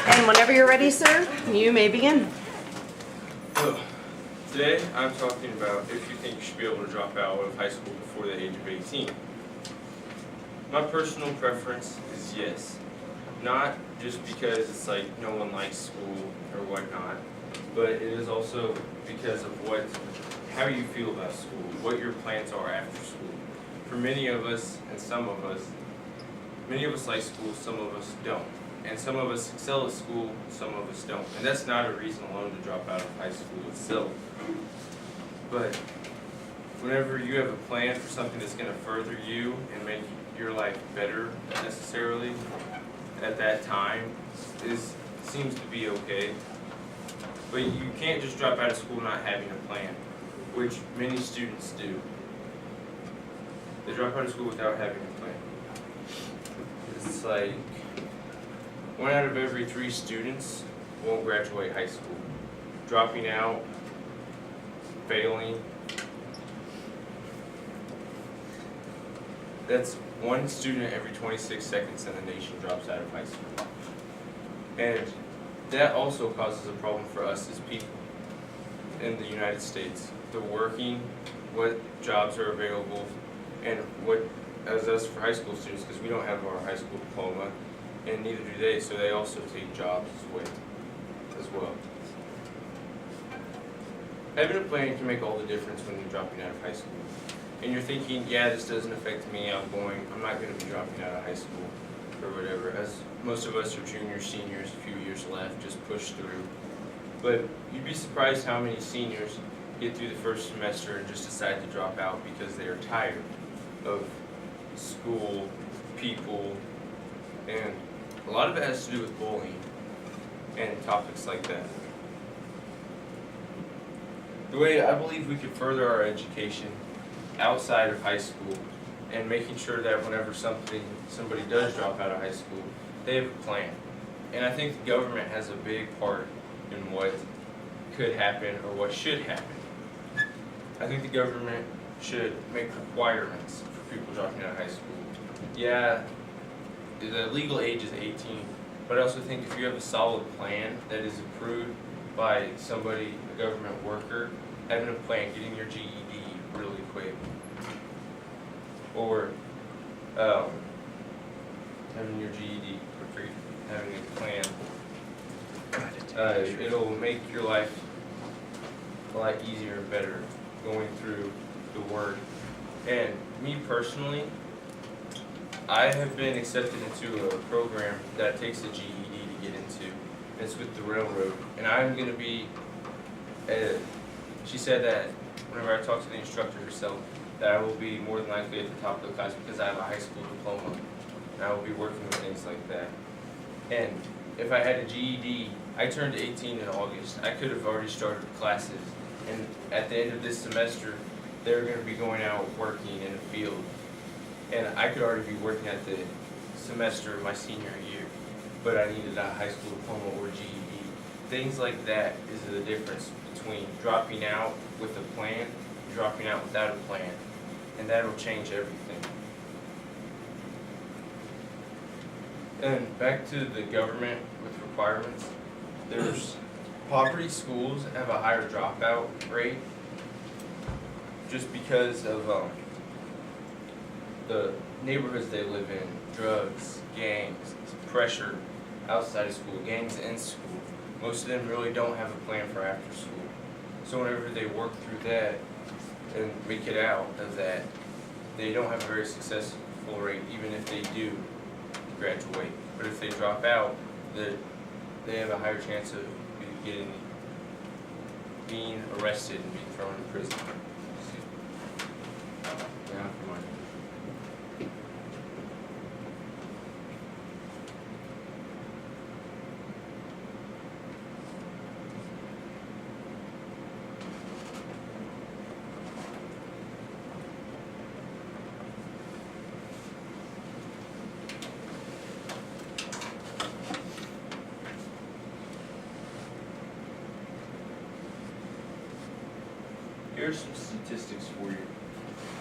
And whenever you're ready, sir, you may begin. So, today I'm talking about if you think you should be able to drop out of high school before the age of 18. My personal preference is yes. Not just because it's like no one likes school or whatnot, but it is also because of how you feel about school, what your plans are after school. For many of us, and many of us like school, some of us don't. And some of us excel at school, some of us don't. And that's not a reason alone to drop out of high school itself. But whenever you have a plan for something that's going to further you and make your life better necessarily at that time, seems to be okay. But you can't just drop out of school not having a plan, which many students do. They drop out of school without having a plan. It's like 1 out of every 3 students won't graduate high school. Dropping out, failing. That's 1 student every 26 seconds in the nation drops out of high school. And that also causes a problem for us as people in the United States. The working, what jobs are available, and what, as us for high school students, because we don't have our high school diploma, and neither do they, so they also take jobs as well. Having a plan can make all the difference when you're dropping out of high school. And you're thinking, yeah, this doesn't affect me, I'm not going to be dropping out of high school, or whatever. As most of us are juniors, seniors, a few years left, just push through. But you'd be surprised how many seniors get through the first semester and just decide to drop out because they are tired of school, people, and a lot of it has to do with bullying and topics like that. The way I believe we could further our education outside of high school and making sure that whenever somebody does drop out of high school, they have a plan. And I think the government has a big part in what could happen or what should happen. I think the government should make requirements for people dropping out of high school. Yeah, the legal age is 18, but I also think if you have a solid plan that is approved by somebody, a government worker, having a plan, getting your GED really quick, or having your GED quick, having a plan, it'll make your life a lot easier and better going through the work. And me personally, I have been accepted into a program that takes a GED to get into. It's with the railroad, and I'm going to be, she said that whenever I talked to the instructor herself, that I will be more than likely at the top of the class because I have a high school diploma, and I will be working with things like that. And if I had a GED, I turned 18 in August. I could have already started classes, and at the end of this semester, they're going to be going out working in a field. And I could already be working at the semester of my senior year, but I needed a high school diploma or GED. Things like that is the difference between dropping out with a plan and dropping out without a plan. And that'll change everything. And back to the government with requirements, there's poverty schools have a higher dropout rate just because of the neighborhoods they live in, drugs, gangs, pressure outside of school, gangs in school. Most of them really don't have a plan for after school. So whenever they work through that and make it out of that, they don't have a very successful rate, even if they do graduate. But if they drop out, they have a higher chance of being arrested and being thrown in prison. Yeah, come on. Here's some statistics for you.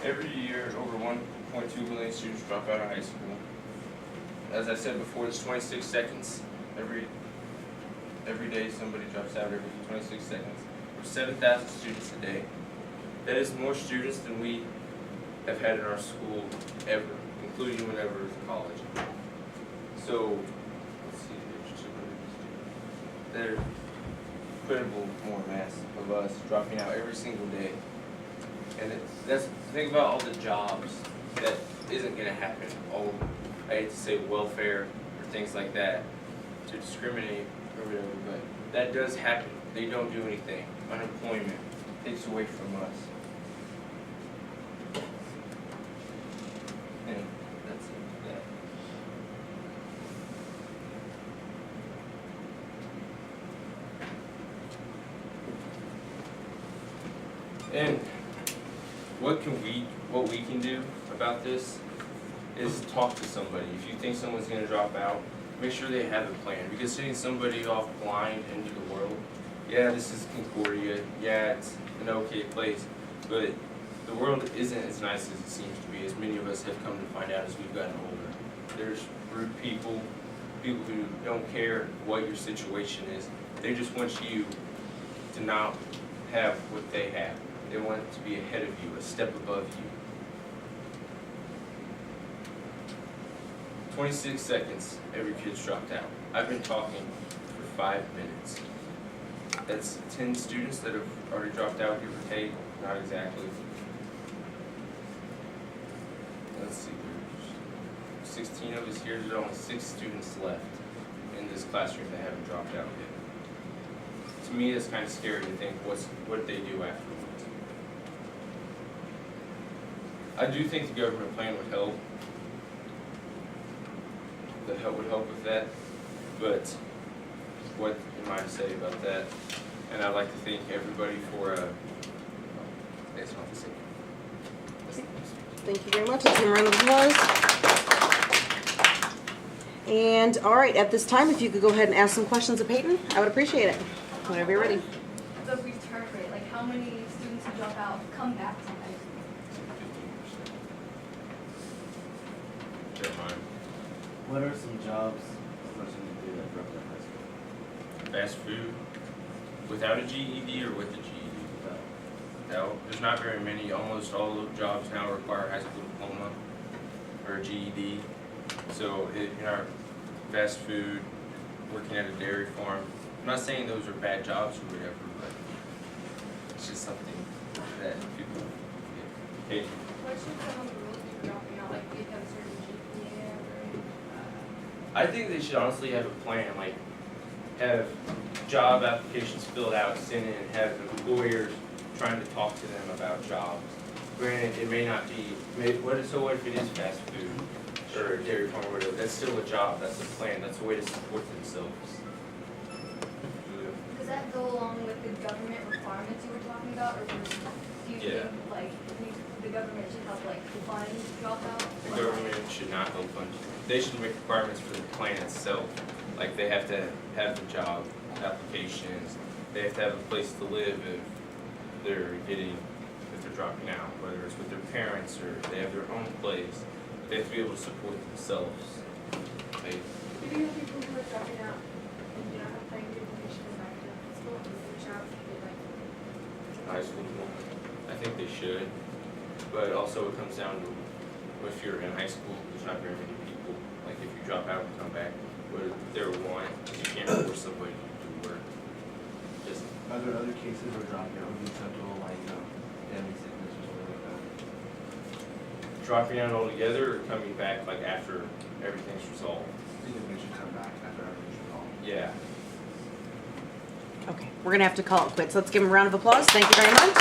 Every year, over 1.2 million students drop out of high school. As I said before, it's 26 seconds every every day somebody drops out every 26 seconds. We're 7,000 students a day. That is more students than we have had in our school ever, including whenever it was college. So, let's see, there's 200 students. There's incredible more mass of us dropping out every single day. And that's think about all the jobs that isn't going to happen. All, I hate to say welfare or things like that to discriminate or whatever, but that does happen. They don't do anything. Unemployment takes away from us. And that's that. And what we can do about this is talk to somebody. If you think someone's going to drop out, make sure they have a plan. Because sending somebody off blind into the world, yeah, this is Concordia, yeah, it's an okay place, but the world isn't as nice as it seems to be, as many of us have come to find out as we've gotten older. There's rude people who don't care what your situation is. They just want you to not have what they have. They want to be ahead of you, a step above you. 26 seconds, every kid's dropped out. I've been talking for 5 minutes. That's 10 students that have already dropped out, give or take, not exactly. Let's see, there's 16 of us here. There's only 6 students left in this classroom that haven't dropped out yet. To me, it's kind of scary to think what they do afterwards. I do think the government plan would help. The help would help with that, but what am I to say about that? And I'd like to thank everybody for, that's not to say. Thank you very much. Let's give a round of applause. And all right, at this time, if you could go ahead and ask some questions of Peyton, I would appreciate it. Whenever you're ready. The return rate, like how many students who drop out come back to high school? 15%. Never mind. What are some jobs a person can do that drop out of high school? Fast food, without a GED or with a GED? No, there's not very many. Almost all the jobs now require a high school diploma or a GED. So in our fast food, working at a dairy farm, I'm not saying those are bad jobs or whatever, but it's just something that people get. What should some of the rules be for dropping out, like if you have a certain GPA or I think they should honestly have a plan, like have job applications filled out, sent in, have employers trying to talk to them about jobs. Granted, it may not be, what if it is fast food or a dairy farm or whatever? That's still a job, that's a plan, that's a way to support themselves. Does that go along with the government requirements you were talking about, or do you Yeah. think like the government should help like fund dropout? The government should not help fund. They should make requirements for the plan itself. Like they have to have the job applications. They have to have a place to live if they're dropping out, whether it's with their parents or they have their own place. They have to be able to support themselves. Do you have people who are dropping out and you don't have like good information back to school and reach out to get like High school, I think they should, but also it comes down to if you're in high school, there's not very many people. Like if you drop out and come back, what they're wanting, because you can't force somebody to do work. Just Are there other cases where dropping out would be acceptable, like family sickness or something like that? dropping out altogether or coming back like after everything's resolved. I think they should come back after everything's resolved. Yeah. Okay, we're gonna have to call it quits. Let's give him a round of applause. Thank you very much.